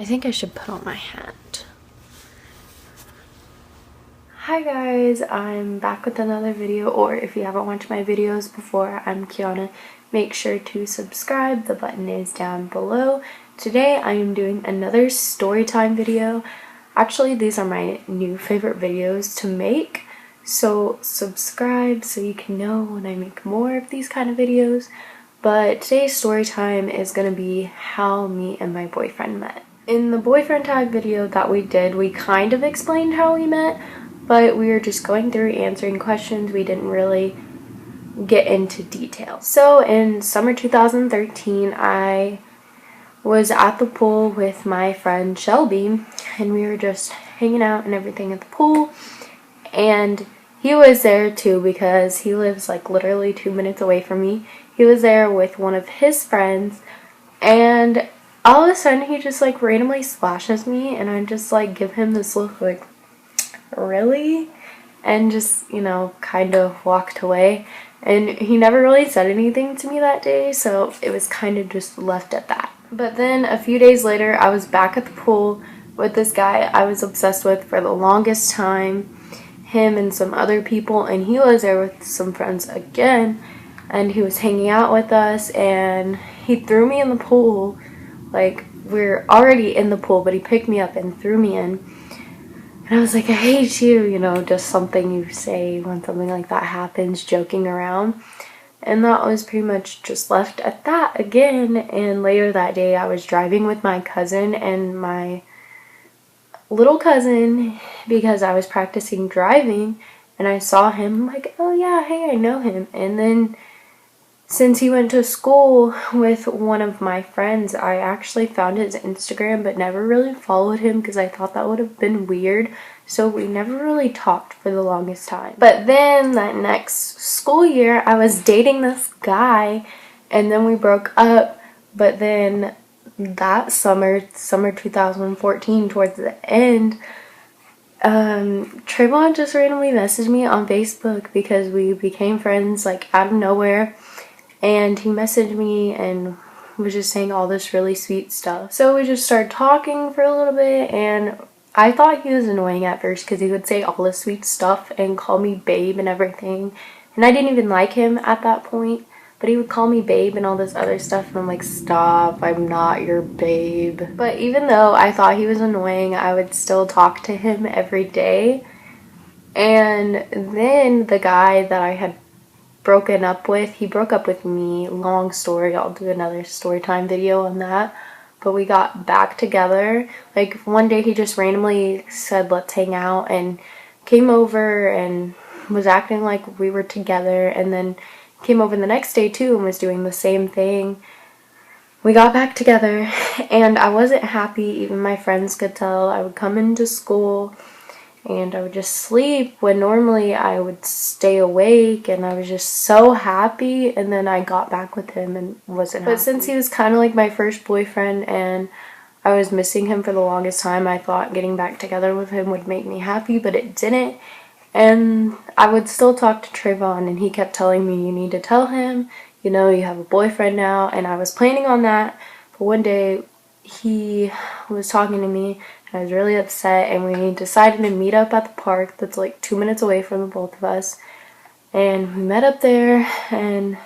I think I should put on my hat. Hi guys, I'm back with another video, or if you haven't watched my videos before, I'm Kiana. Make sure to subscribe, the button is down below. Today I am doing another story time video. Actually, these are my new favorite videos to make, so subscribe so you can know when I make more of these kind of videos. But today's story time is going to be how me and my boyfriend met. In the boyfriend tag video that we did, we kind of explained how we met, but we were just going through answering questions. We didn't really get into detail. So in summer 2013, I was at the pool with my friend Shelby, and we were just hanging out and everything at the pool, and he was there too because he lives like literally 2 minutes away from me. He was there with one of his friends, and all of a sudden he just like randomly splashes me, and I just like give him this look like, really? And just, you know, kind of walked away. And he never really said anything to me that day, so it was kind of just left at that. But then a few days later, I was back at the pool with this guy I was obsessed with for the longest time, him and some other people, and he was there with some friends again, and he was hanging out with us, and he threw me in the pool. Like, we're already in the pool, but he picked me up and threw me in. And I was like, I hate you, you know, just something you say when something like that happens, joking around. And that was pretty much just left at that again. And later that day, I was driving with my cousin and my little cousin because I was practicing driving. And I saw him, like, oh yeah, hey, I know him. And then since he went to school with one of my friends, I actually found his Instagram but never really followed him because I thought that would have been weird. So we never really talked for the longest time. But then that next school year, I was dating this guy, and then we broke up. But then that summer 2014, towards the end, Trayvon just randomly messaged me on Facebook because we became friends like out of nowhere. And he messaged me and was just saying all this really sweet stuff. So we just started talking for a little bit, and I thought he was annoying at first because he would say all this sweet stuff and call me babe and everything. And I didn't even like him at that point, but he would call me babe and all this other stuff, and I'm like, stop, I'm not your babe. But even though I thought he was annoying, I would still talk to him every day. And then the guy that I had broken up with, he broke up with me. Long story, I'll do another story time video on that. But we got back together. Like, one day he just randomly said let's hang out and came over and was acting like we were together, and then came over the next day too and was doing the same thing. We got back together and I wasn't happy. Even my friends could tell. I would come into school and I would just sleep when normally I would stay awake, and I was just so happy. And then I got back with him and wasn't happy. But since he was kind of like my first boyfriend and I was missing him for the longest time, I thought getting back together with him would make me happy, but it didn't. And I would still talk to Trayvon, and he kept telling me, you need to tell him, you know, you have a boyfriend now. And I was planning on that, but one day he was talking to me, and I was really upset, and we decided to meet up at the park that's like 2 minutes away from the both of us. And we met up there, and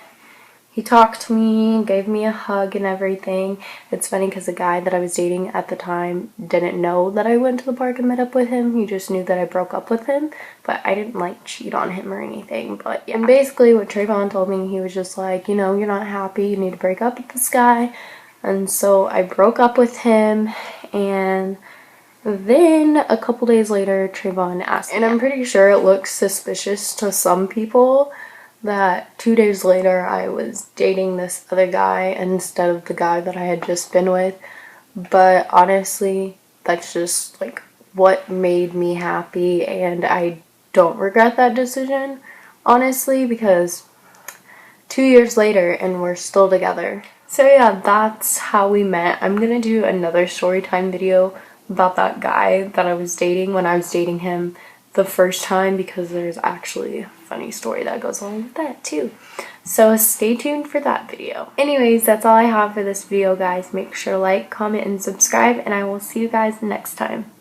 he talked to me, gave me a hug and everything. It's funny because the guy that I was dating at the time didn't know that I went to the park and met up with him. He just knew that I broke up with him, but I didn't like cheat on him or anything. But yeah. And basically what Trayvon told me, he was just like, you know, you're not happy, you need to break up with this guy. And so I broke up with him, and then a couple days later, Trayvon asked me. And I'm pretty sure it looks suspicious to some people that 2 days later I was dating this other guy instead of the guy that I had just been with. But honestly, that's just like what made me happy, and I don't regret that decision, honestly, because 2 years later and we're still together. So yeah, that's how we met. I'm gonna do another story time video about that guy that I was dating when I was dating him the first time, because there's actually a funny story that goes along with that too. So stay tuned for that video. Anyways, that's all I have for this video, guys. Make sure to like, comment, and subscribe, and I will see you guys next time.